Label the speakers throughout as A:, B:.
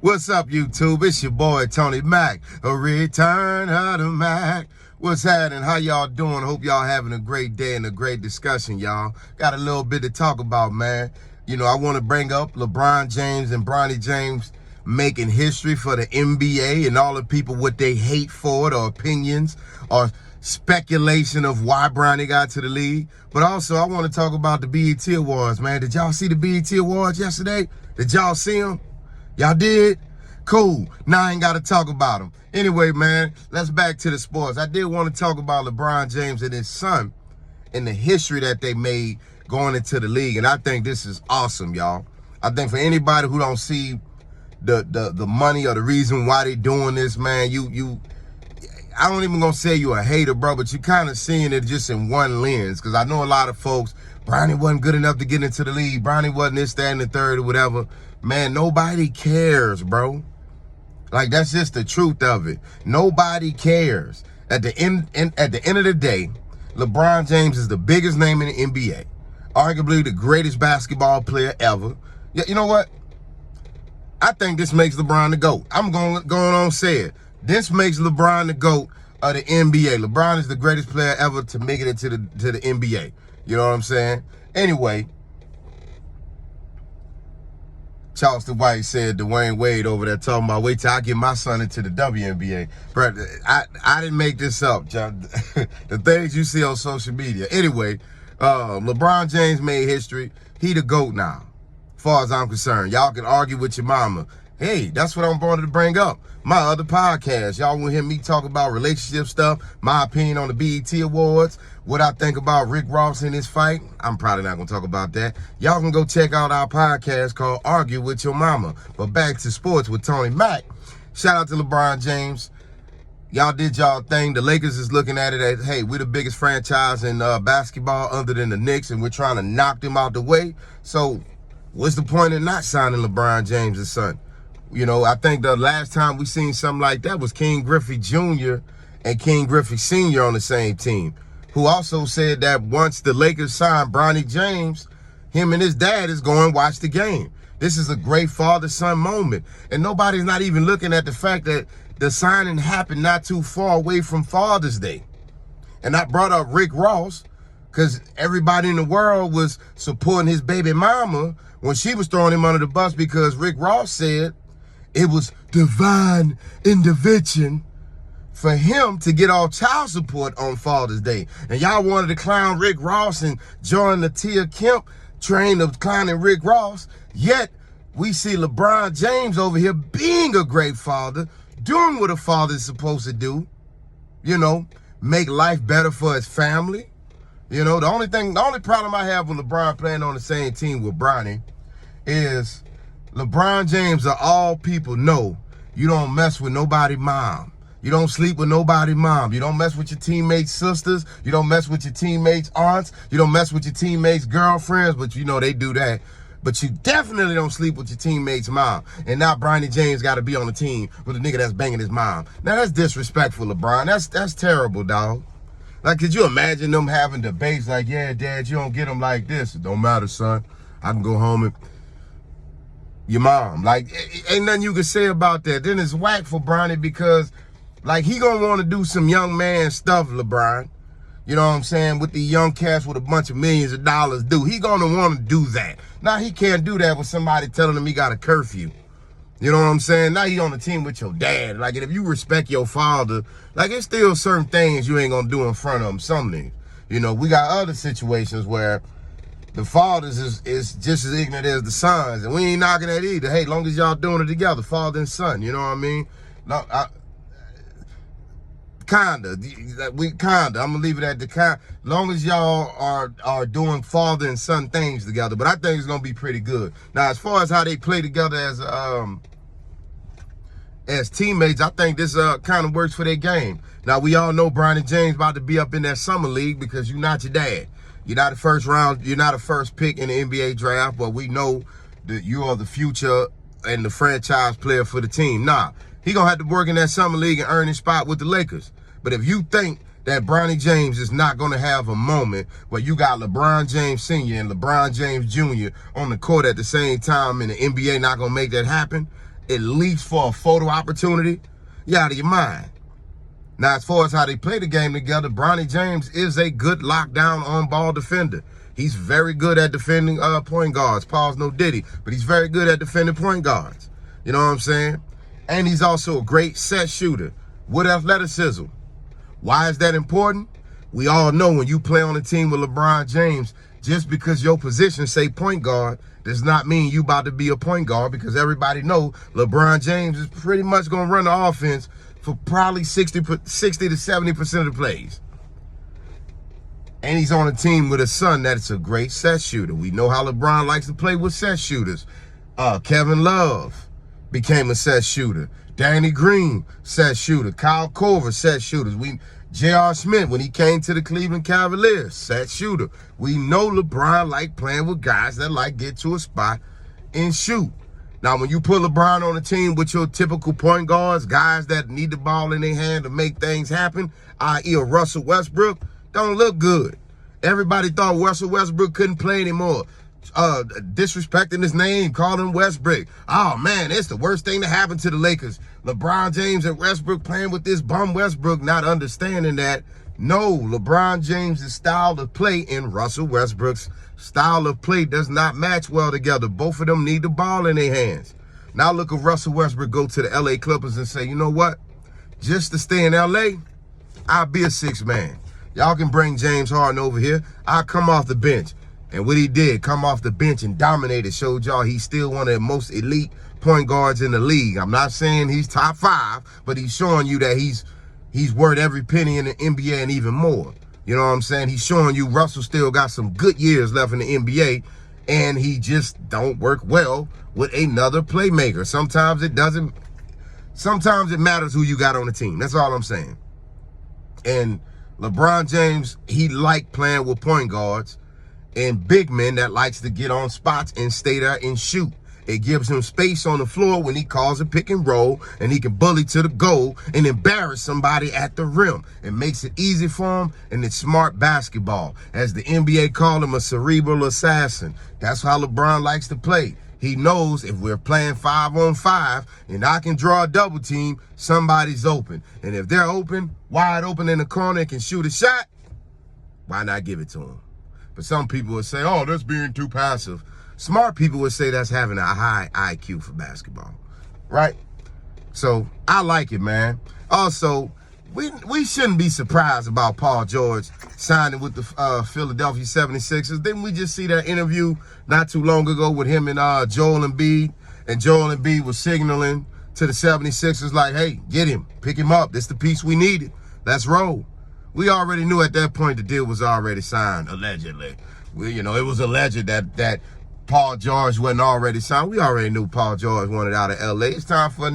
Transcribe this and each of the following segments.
A: What's up, YouTube? It's your boy, Tony Mack, a return of the Mack. What's happening? How y'all doing? Hope y'all having a great day and a great discussion, y'all. Got a little bit to talk about, man. You know, I want to bring up LeBron James and Bronny James making history for the NBA and all the people what they hate for it or opinions or speculation of why Bronny got to the league. But also, I want to talk about the BET Awards, man. Did y'all see the BET Awards yesterday? Did y'all see them? Y'all did? Cool. Now I ain't got to talk about them. Anyway, man, let's back to the sports. I did want to talk about LeBron James and his son and the history that they made going into the league. And I think this is awesome, y'all. I think for anybody who don't see the money or the reason why they doing this, man, I don't even gonna say you a hater, bro, but you kind of seeing it just in one lens. Because I know a lot of folks, Bronny wasn't good enough to get into the league. Bronny wasn't this, that, and the third or whatever. Man, nobody cares, bro. Like, that's just the truth of it. Nobody cares. At the end of the day, LeBron James is the biggest name in the NBA. Arguably the greatest basketball player ever. You know what? I think this makes LeBron the GOAT. I'm going on say it. This makes LeBron the GOAT of the NBA. LeBron is the greatest player ever to make it into the NBA. You know what I'm saying? Anyway, Charleston White said Dwayne Wade over there talking about, wait till I get my son into the WNBA. Bro, I didn't make this up, John. The things you see on social media. Anyway, LeBron James made history. He the GOAT now, as far as I'm concerned. Y'all can argue with your mama. Hey, that's what I'm wanting to bring up. My other podcast, y'all will hear me talk about relationship stuff, my opinion on the BET Awards, what I think about Rick Ross in his fight. I'm probably not going to talk about that. Y'all can go check out our podcast called Argue with Your Mama. But back to sports with Tony Mack. Shout out to LeBron James. Y'all did y'all thing. The Lakers is looking at it as, hey, we're the biggest franchise in basketball other than the Knicks, and we're trying to knock them out the way. So what's the point in not signing LeBron James' son? You know, I think the last time we seen something like that was King Griffey Jr. and King Griffey Sr. on the same team, who also said that once the Lakers signed Bronny James, him and his dad is going to watch the game. This is a great father-son moment. And nobody's not even looking at the fact that the signing happened not too far away from Father's Day. And I brought up Rick Ross because everybody in the world was supporting his baby mama when she was throwing him under the bus because Rick Ross said it was divine intervention for him to get all child support on Father's Day. And y'all wanted to clown Rick Ross and join the Tia Kemp train of clowning Rick Ross. Yet, we see LeBron James over here being a great father, doing what a father is supposed to do. You know, make life better for his family. You know, the only problem I have with LeBron playing on the same team with Bronny is LeBron James, of all people, know you don't mess with nobody mom. You don't sleep with nobody mom. You don't mess with your teammates' sisters. You don't mess with your teammates' aunts. You don't mess with your teammates' girlfriends, but you know they do that. But you definitely don't sleep with your teammates' mom. And now Bronny James got to be on the team with a nigga that's banging his mom. Now that's disrespectful, LeBron. That's terrible, dog. Like, could you imagine them having debates like, yeah, Dad, you don't get them like this. It don't matter, son. I can go home and your mom. Like, ain't nothing you can say about that. Then it's whack for Bronny because, like, he gonna want to do some young man stuff, LeBron. You know what I'm saying? With the young cats with a bunch of millions of dollars do. He gonna want to do that. Now, he can't do that with somebody telling him he got a curfew. You know what I'm saying? Now he on the team with your dad. Like, and if you respect your father, like, it's still certain things you ain't gonna do in front of him. Some things. You know, we got other situations where the fathers is just as ignorant as the sons, and we ain't knocking that either. Hey, long as y'all doing it together, father and son, you know what I mean? No, kinda. I'm gonna leave it at the kind. Long as y'all are doing father and son things together, but I think it's gonna be pretty good. Now, as far as how they play together as teammates, I think this kind of works for their game. Now, we all know Bronny James about to be up in that summer league because you're not your dad. You're not a first round, you're not a first pick in the NBA draft, but we know that you are the future and the franchise player for the team. Nah, he gonna have to work in that summer league and earn his spot with the Lakers. But if you think that Bronny James is not gonna have a moment where you got LeBron James Sr. and LeBron James Jr. on the court at the same time and the NBA not gonna make that happen, at least for a photo opportunity, you're out of your mind. Now, as far as how they play the game together, Bronny James is a good lockdown on-ball defender. He's very good at defending point guards. Paul's no Diddy, but he's very good at defending point guards. You know what I'm saying? And he's also a great set shooter with athleticism. Why is that important? We all know when you play on a team with LeBron James, just because your position say point guard does not mean you about to be a point guard, because everybody know LeBron James is pretty much going to run the offense for probably 60 to 70% of the plays. And he's on a team with a son that's a great set shooter. We know how LeBron likes to play with set shooters. Kevin Love became a set shooter. Danny Green, set shooter. Kyle Korver, set shooters. J.R. Smith, when he came to the Cleveland Cavaliers, set shooter. We know LeBron like playing with guys that like get to a spot and shoot. Now, when you put LeBron on a team with your typical point guards, guys that need the ball in their hand to make things happen, i.e. a Russell Westbrook, don't look good. Everybody thought Russell Westbrook couldn't play anymore. Disrespecting his name, calling him Westbrook. Oh, man, it's the worst thing to happen to the Lakers. LeBron James and Westbrook playing with this bum Westbrook, not understanding that, no, LeBron James' style of play and Russell Westbrook's style of play does not match well together. Both of them need the ball in their hands. Now look at Russell Westbrook go to the LA Clippers and say, you know what? Just to stay in LA, I'll be a sixth man. Y'all can bring James Harden over here. I'll come off the bench. And what he did, come off the bench and dominated, showed y'all he's still one of the most elite point guards in the league. I'm not saying he's top 5, but he's showing you that he's worth every penny in the NBA and even more. You know what I'm saying? He's showing you Russell still got some good years left in the NBA, and he just don't work well with another playmaker. Sometimes it doesn't. Sometimes it matters who you got on the team. That's all I'm saying. And LeBron James, he liked playing with point guards and big men that likes to get on spots and stay there and shoot. It gives him space on the floor when he calls a pick and roll, and he can bully to the goal and embarrass somebody at the rim. It makes it easy for him, and it's smart basketball. As the NBA call him, a cerebral assassin. That's how LeBron likes to play. He knows if we're playing 5-on-5 and I can draw a double team, somebody's open. And if they're open, wide open in the corner and can shoot a shot, why not give it to them? But some people would say, oh, that's being too passive. Smart people would say that's having a high IQ for basketball, right? So I like it, man. Also, we shouldn't be surprised about Paul George signing with the Philadelphia 76ers. Didn't we just see that interview not too long ago with him and Joel Embiid? And Joel Embiid was signaling to the 76ers like, hey, get him, pick him up. This the piece we needed. Let's roll. We already knew at that point the deal was already signed, allegedly. It was alleged that Paul George wasn't already signed. We already knew Paul George wanted out of LA. It's time for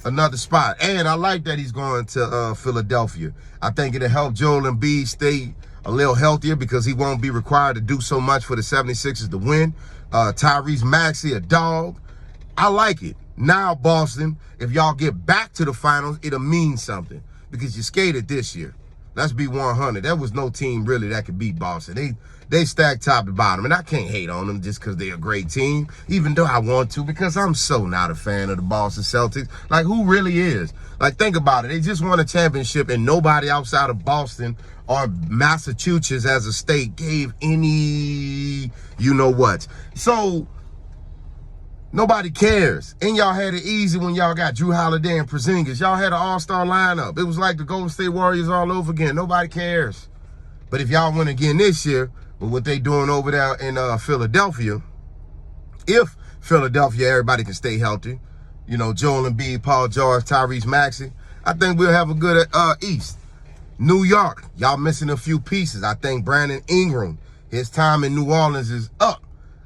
A: another spot. And I like that he's going to Philadelphia. I think it'll help Joel Embiid stay a little healthier because he won't be required to do so much for the 76ers to win. Tyrese Maxey, a dog. I like it. Now, Boston, if y'all get back to the finals, it'll mean something because you skated this year. Let's be 100. There was no team really that could beat Boston. They stacked top to bottom, and I can't hate on them just because they're a great team, even though I want to, because I'm so not a fan of the Boston Celtics. Like, who really is? Like, think about it. They just won a championship, and nobody outside of Boston or Massachusetts as a state gave any you-know-what. So, nobody cares. And y'all had it easy when y'all got Drew Holiday and Porzingis. Y'all had an all-star lineup. It was like the Golden State Warriors all over again. Nobody cares. But if y'all win again this year, with what they doing over there in Philadelphia, if Philadelphia, everybody can stay healthy, Joel Embiid, Paul George, Tyrese Maxey, I think we'll have a good East. New York, y'all missing a few pieces. I think Brandon Ingram, his time in New Orleans is up.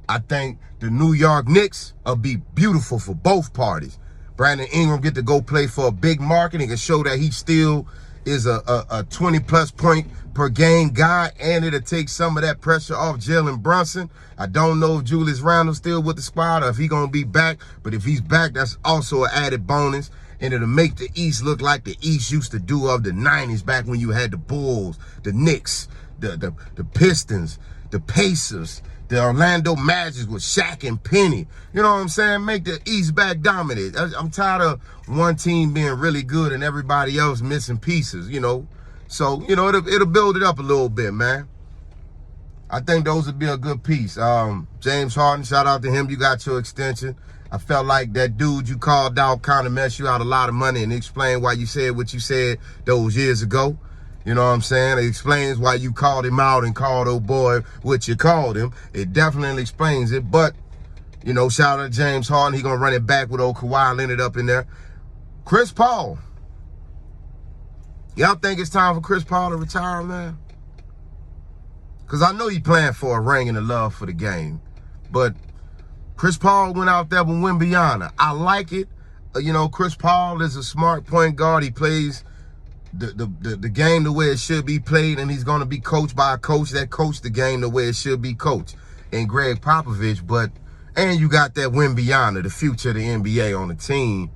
A: I think the New York Knicks will be beautiful for both parties. Brandon Ingram get to go play for a big market and can show that he still is a 20-plus point per game guy, and it'll take some of that pressure off Jalen Brunson. I don't know if Julius Randle's still with the squad or if he's going to be back, but if he's back, that's also an added bonus, and it'll make the East look like the East used to do of the 90s, back when you had the Bulls, the Knicks, the Pistons, the Pacers, the Orlando Magic with Shaq and Penny. You know what I'm saying? Make the East back dominant. I'm tired of one team being really good and everybody else missing pieces, you know. So, you know, it'll build it up a little bit, man. I think those would be a good piece. James Harden, shout out to him. You got your extension. I felt like that dude you called out kind of messed you out a lot of money and explained why you said what you said those years ago. You know what I'm saying? It explains why you called him out and called old boy what you called him. It definitely explains it. But, you know, shout out to James Harden. He going to run it back with old Kawhi Leonard up in there. Chris Paul. Y'all think it's time for Chris Paul to retire, man? Because I know he playing for a ring and a love for the game. But Chris Paul went out there with Wembanyama. I like it. You know, Chris Paul is a smart point guard. He plays the game the way it should be played, and he's going to be coached by a coach that coached the game the way it should be coached, and Greg Popovich. And you got that Wembanyama, the future of the NBA, on the team.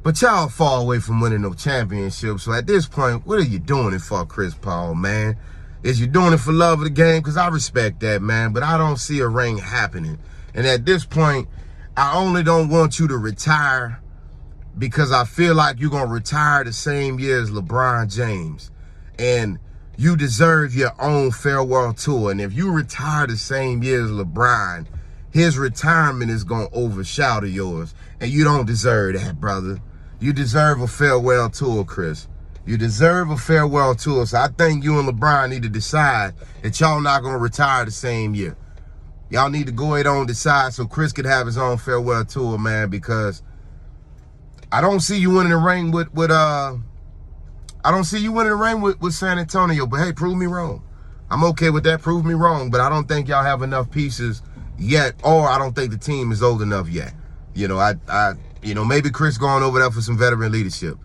A: But y'all far away from winning no championship. So at this point, what are you doing it for, Chris Paul, man? Is you doing it for love of the game? Because I respect that, man, but I don't see a ring happening. And at this point, I only don't want you to retire because I feel like you're going to retire the same year as LeBron James. And you deserve your own farewell tour. And if you retire the same year as LeBron, his retirement is going to overshadow yours. And you don't deserve that, brother. You deserve a farewell tour, Chris. You deserve a farewell tour. So I think you and LeBron need to decide that y'all not going to retire the same year. Y'all need to go ahead on decide so Chris could have his own farewell tour, man, because I don't see you winning the ring with San Antonio. But hey, prove me wrong. I'm okay with that. Prove me wrong. But I don't think y'all have enough pieces yet, or I don't think the team is old enough yet. You know, maybe Chris going over there for some veteran leadership.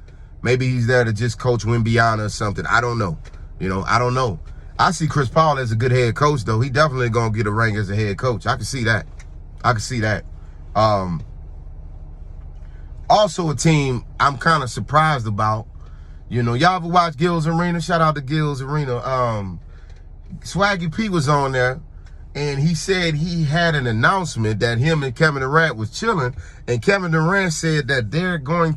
A: Maybe he's there to just coach Wembanyama or something. I don't know. You know, I don't know. I see Chris Paul as a good head coach, though. He definitely going to get a ring as a head coach. I can see that. Also a team I'm kind of surprised about. You know, y'all ever watch Gil's Arena? Shout out to Gil's Arena. Swaggy P was on there, and he said he had an announcement that him and Kevin Durant was chilling, and Kevin Durant said that they're going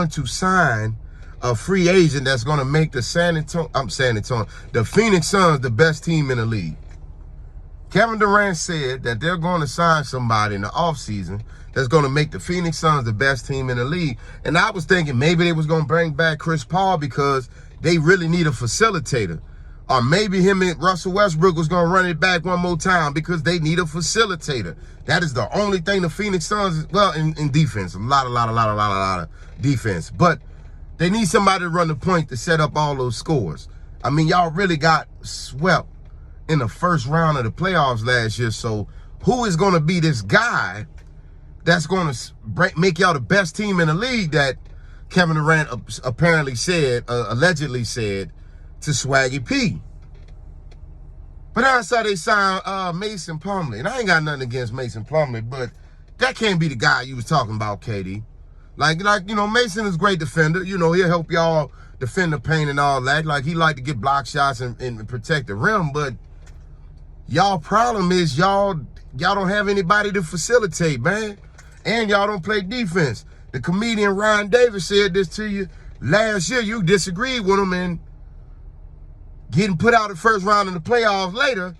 A: to sign a free agent that's going to make the the Phoenix Suns the best team in the league. Kevin Durant said that they're going to sign somebody in the offseason that's going to make the Phoenix Suns the best team in the league. And I was thinking maybe they was going to bring back Chris Paul because they really need a facilitator. Or maybe him and Russell Westbrook was going to run it back one more time because they need a facilitator. That is the only thing the Phoenix Suns, well, in defense, a lot of defense. But they need somebody to run the point to set up all those scores. I mean, y'all really got swept in the first round of the playoffs last year. So who is going to be this guy that's going to make y'all the best team in the league that Kevin Durant allegedly said to Swaggy P? But I saw they signed Mason Plumlee. And I ain't got nothing against Mason Plumlee, but that can't be the guy you was talking about, KD. Like, you know, Mason is a great defender. You know, he'll help y'all defend the paint and all that. Like, he like to get block shots and protect the rim. But y'all problem is y'all don't have anybody to facilitate, man. And y'all don't play defense. The comedian Ryan Davis said this to you last year. You disagreed with him, and getting put out the first round in the playoffs later,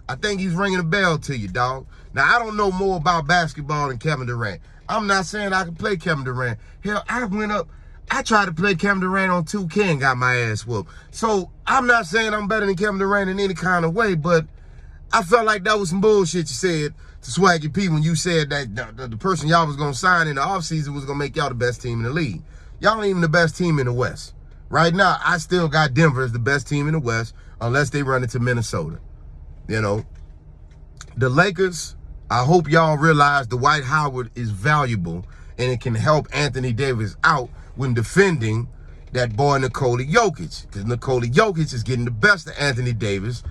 A: I think he's ringing a bell to you, dog. Now, I don't know more about basketball than Kevin Durant. I'm not saying I can play Kevin Durant. Hell, I tried to play Kevin Durant on 2K and got my ass whooped. So I'm not saying I'm better than Kevin Durant in any kind of way, but I felt like that was some bullshit you said to Swaggy P when you said that the person y'all was going to sign in the offseason was going to make y'all the best team in the league. Y'all ain't even the best team in the West. Right now, I still got Denver as the best team in the West unless they run into Minnesota. You know, the Lakers, I hope y'all realize Dwight Howard is valuable and it can help Anthony Davis out when defending that boy Nikola Jokic. Because Nikola Jokic is getting the best of Anthony Davis.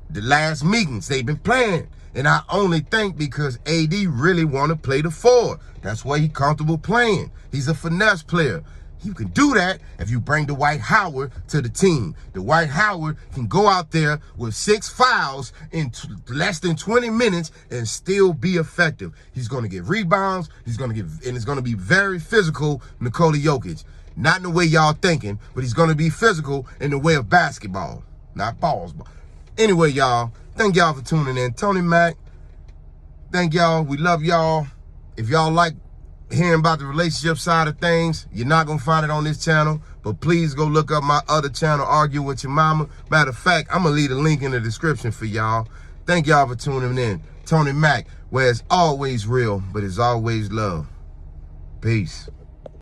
A: The last meetings they've been playing. And I only think because AD really want to play the 4. That's why he's comfortable playing. He's a finesse player. You can do that if you bring Dwight Howard to the team. Dwight Howard can go out there with 6 fouls in less than 20 minutes and still be effective. He's going to get rebounds. And it's going to be very physical, Nikola Jokic. Not in the way y'all thinking, but he's going to be physical in the way of basketball, not balls. Anyway, y'all, thank y'all for tuning in. Tony Mack, thank y'all. We love y'all. If y'all like hearing about the relationship side of things, you're not going to find it on this channel, but please go look up my other channel, Argue With Your Mama. Matter of fact, I'm going to leave a link in the description for y'all. Thank y'all for tuning in. Tony Mack, where it's always real, but it's always love. Peace.